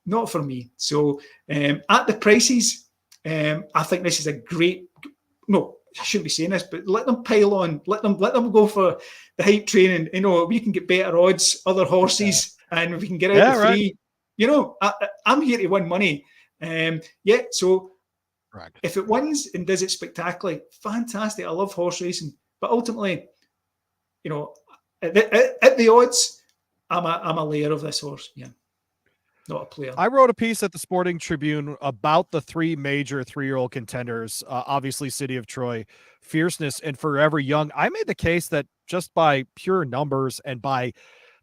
not for me. So at the prices, I think this is a great. No, I shouldn't be saying this, but let them pile on. Let them go for the hype train, and we can get better odds, other horses, and we can get out the free. Right. I'm here to win money. So. Correct. If it wins and does it spectacularly, fantastic. I love horse racing, but ultimately, at the odds, I'm a layer of this horse. Yeah, not a player. I wrote a piece at the Sporting Tribune about the 3 major 3-year-old contenders. Obviously, City of Troy, Fierceness, and Forever Young. I made the case that just by pure numbers and by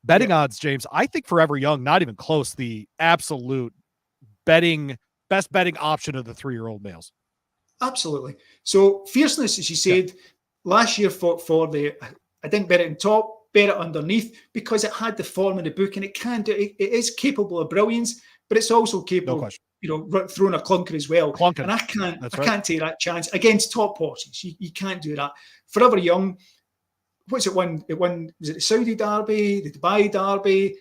betting odds, James, I think Forever Young, not even close, the absolute best betting option of the 3-year-old males. Absolutely. So Fierceness, as you said, last year for I didn't bet it in top, bet it underneath because it had the form in the book, and it can do it. It is capable of brilliance, but it's also capable, throwing a clunker as well. Clunking. And I can't take that chance against top horses. You can't do that. Forever Young, what's it won? It won, was it the Saudi Derby, the Dubai Derby?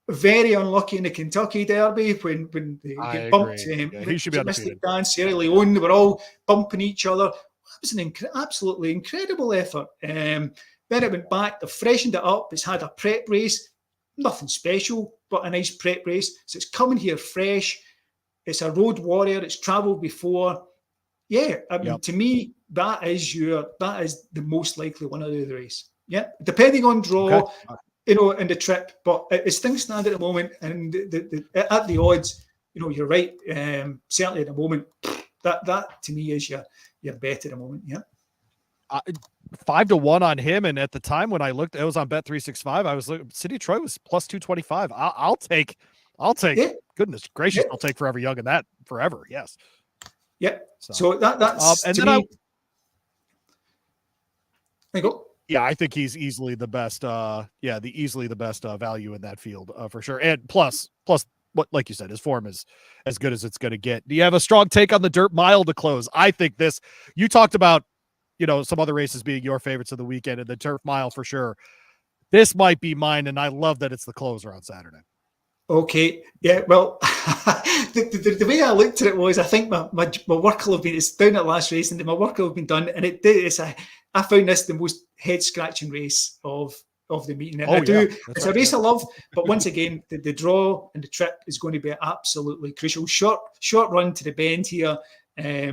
Very unlucky in the Kentucky Derby when they get bumped. He should be undefeated. Dan, Sierra Leone, they were all bumping each other. That was an absolutely incredible effort. Then it went back, they've freshened it up. It's had a prep race, nothing special, but a nice prep race. So it's coming here fresh. It's a road warrior. It's travelled before. Yeah, I mean, to me, that is the most likely winner of the race. Yeah, depending on draw. Okay. In the trip, but as things stand at the moment, and at the odds, you're right. Certainly at the moment, that to me is your bet at the moment. Yeah, 5-1 on him, and at the time when I looked, it was on Bet365. I was looking, City of Troy was plus 225. I'll take. Yeah. Goodness gracious, I'll take Forever Young in that forever. Yes. Yeah. So that's and to then me. There you go. Yeah, I think he's easily the best. Easily the best value in that field for sure. And plus, what like you said, his form is as good as it's going to get. Do you have a strong take on the Dirt Mile to close? I think this. You talked about, some other races being your favorites of the weekend, and the Dirt Mile for sure. This might be mine, and I love that it's the closer on Saturday. Okay, yeah. Well, the way I looked at it was, I think my work will have been. It's down at last race, and my work will have been done, and it did. I found this the most head-scratching race of the meeting. And it's a race I love, but once again, the draw and the trip is going to be absolutely crucial. Short run to the bend here.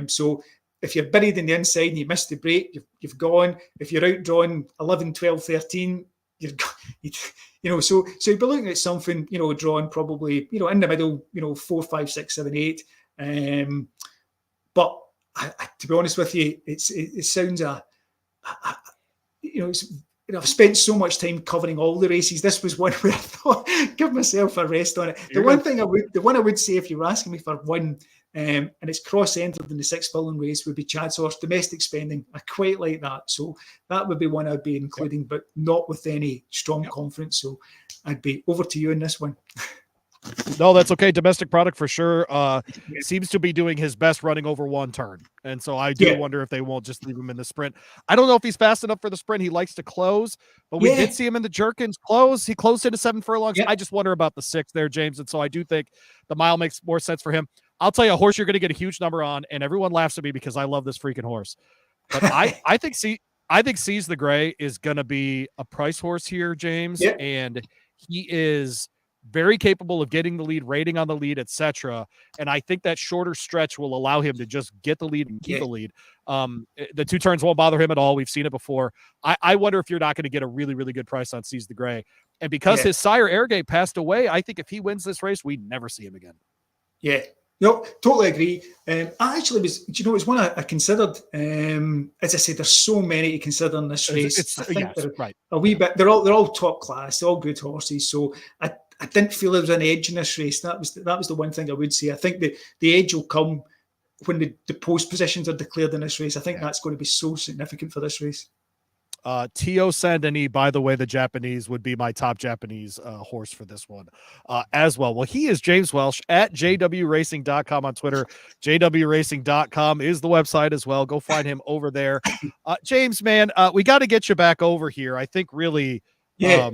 So if you're buried in the inside and you missed the break, you've gone. If you're out drawn 11, 12, 13, so you'd be looking at something, drawn probably, in the middle, 4, 5, 6, 7, 8. But to be honest with you, it sounds it's I've spent so much time covering all the races. This was one where I thought, give myself a rest on it. The one I would say, if you were asking me for one, and it's cross-entered in the 6 furlong race, would be Chad's horse, Domestic Spending. I quite like that. So that would be one I'd be including, but not with any strong confidence. So I'd be over to you in this one. No, that's okay. Domestic Product for sure. Seems to be doing his best running over one turn. And so I do wonder if they won't just leave him in the sprint. I don't know if he's fast enough for the sprint. He likes to close, but we did see him in the Jerkins close. He closed into 7 furlongs. I just wonder about the 6 there, James. And so I do think the mile makes more sense for him. I'll tell you a horse you're going to get a huge number on, and everyone laughs at me because I love this freaking horse. But I think Seize the Gray is going to be a price horse here, James. And he is very capable of getting the lead, rating on the lead, etc. And I think that shorter stretch will allow him to just get the lead and keep the lead. The 2 turns won't bother him at all. We've seen it before. I wonder if you're not going to get a really, really good price on Seize the Gray. And because his sire Airgate passed away, I think if he wins this race, we never see him again. Yeah. No, totally agree. I actually was, it was one I considered. As I said, there's so many to consider in this race. I think they're a wee bit. They're all top class. They're all good horses. So I didn't feel there was an edge in this race. That was the one thing I would say. I think the edge will come when the post positions are declared in this race. I think that's going to be so significant for this race. Tio Sandini, by the way, the Japanese would be my top Japanese horse for this one as well. Well, he is James Welsh at jwracing.com on Twitter. jwracing.com is the website as well. Go find him over there. James, man, we got to get you back over here. I think really, have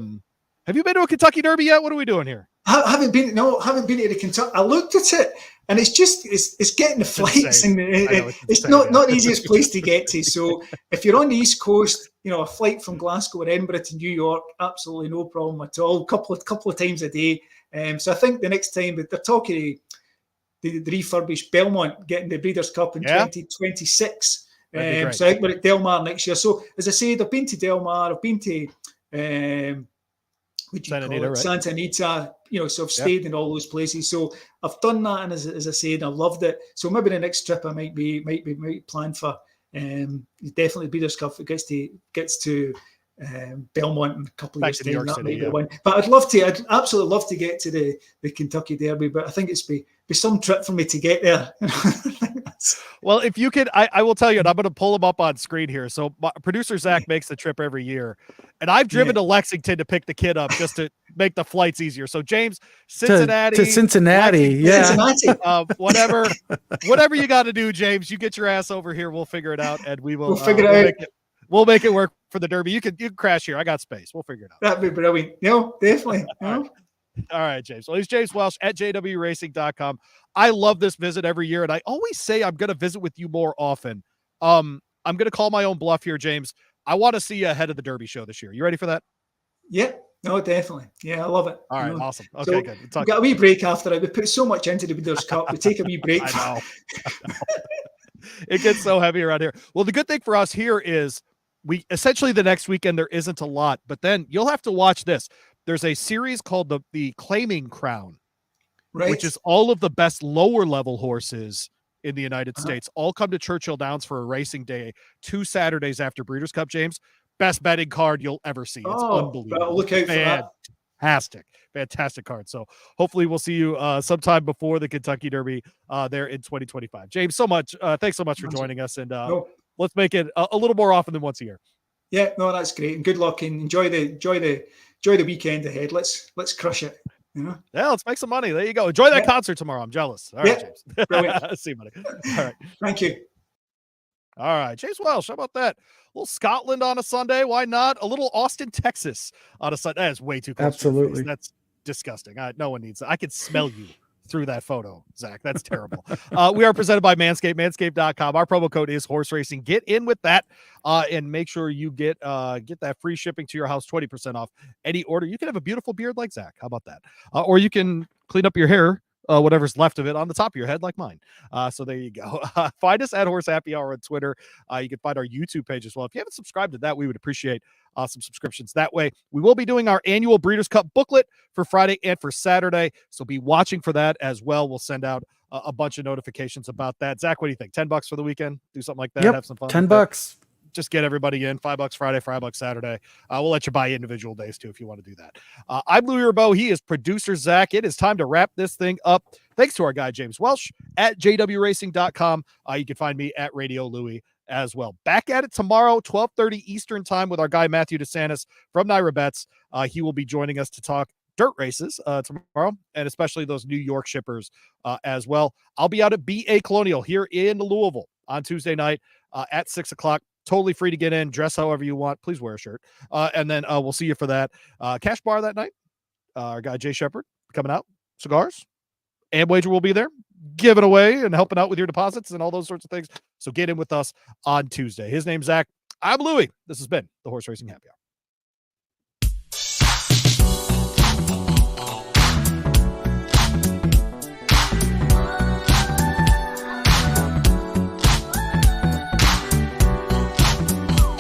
you been to a Kentucky Derby yet? What are we doing here? I haven't been to the Kentucky. I looked at it, and it's getting the flights, and it's not the easiest place to get to. So if you're on the East Coast, a flight from Glasgow or Edinburgh to New York, absolutely no problem at all. Couple of times a day. So I think the next time they're talking the refurbished Belmont getting the Breeders' Cup in 2026. So I think we're at Del Mar next year. So as I said, I've been to Del Mar. I've been to Santa Anita, so I've stayed in all those places. So I've done that, and as I said, I loved it. So maybe the next trip I might plan for definitely Breeders' Cup. It gets to Belmont in a couple of years' time. That might be the one. But I'd absolutely love to get to the Kentucky Derby. But I think it's be some trip for me to get there. Well, if you could, I will tell you, and I'm going to pull them up on screen here. So producer Zach makes the trip every year, and I've driven to Lexington to pick the kid up just to make the flights easier. So James, Cincinnati to Cincinnati, whatever you got to do, James, you get your ass over here. We'll figure it out, and we'll figure it out. We'll make it work for the Derby. You can crash here. I got space. We'll figure it out. That'd be brilliant. Definitely. All right, James. Well, he's James Welsh at jwracing.com. I love this visit every year, and I always say I'm going to visit with you more often. I'm going to call my own bluff here, James. I want to see you ahead of the Derby show this year. You ready for that? Yeah. No, definitely. Yeah, I love it. All right, awesome. Okay, good. We got a wee break after it. We put so much into the Breeders' Cup. We take a wee break. I know. It gets so heavy around here. Well, the good thing for us here is we essentially the next weekend there isn't a lot, but then you'll have to watch this. There's a series called the Claiming Crown, which is all of the best lower level horses in the United States all come to Churchill Downs for a racing day 2 Saturdays after Breeders' Cup, James. Best betting card you'll ever see. It's unbelievable. Look out for that. Fantastic card. So hopefully we'll see you sometime before the Kentucky Derby there in 2025. James, thanks so much for joining us, and let's make it a little more often than once a year. Yeah, no, that's great, and good luck, and enjoy the weekend ahead. Let's crush it. Yeah, let's make some money. There you go. Enjoy that concert tomorrow. I'm jealous. All right, James. Brilliant. See you, buddy. All right. Thank you. All right, James Welsh. How about that? A little Scotland on a Sunday. Why not? A little Austin, Texas on a Sunday. That is way too close. Absolutely. That's disgusting. No one needs that. I could smell you through that photo, Zach. That's terrible. We are presented by Manscaped, manscaped.com. Our promo code is horse racing. Get in with that and make sure you get that free shipping to your house, 20% off any order. You can have a beautiful beard like Zach. How about that? Or you can clean up your hair, whatever's left of it, on the top of your head like mine. So there you go. Find us at Horse Happy Hour on Twitter. You can find our YouTube page as well. If you haven't subscribed to that, we would appreciate some subscriptions that way. We will be doing our annual Breeders' Cup booklet for Friday and for Saturday, so be watching for that as well. We'll send out a bunch of notifications about that. Zach, what do you think? $10 for the weekend? Do something like that? Yep, have some fun. $10. just get everybody in. $5 Friday, $5 Saturday. We'll let you buy individual days too if you want to do that. I'm Louie Rabeau. He is producer Zach. It is time to wrap this thing up. Thanks to our guy James Welsh at jwracing.com. You can find me at Radio Louie as well. Back at it tomorrow, 12:30 Eastern time with our guy Matthew DeSantis from Naira Bets. He will be joining us to talk dirt races tomorrow, and especially those New York shippers as well. I'll be out at BA Colonial here in Louisville on Tuesday night at 6 o'clock. Totally free to get in, dress however you want. Please wear a shirt. And then we'll see you for that. Cash bar that night. Our guy Jay Shepard coming out. Cigars. Amwager will be there giving away and helping out with your deposits and all those sorts of things. So get in with us on Tuesday. His name's Zach. I'm Louie. This has been the Horse Racing Happy Hour.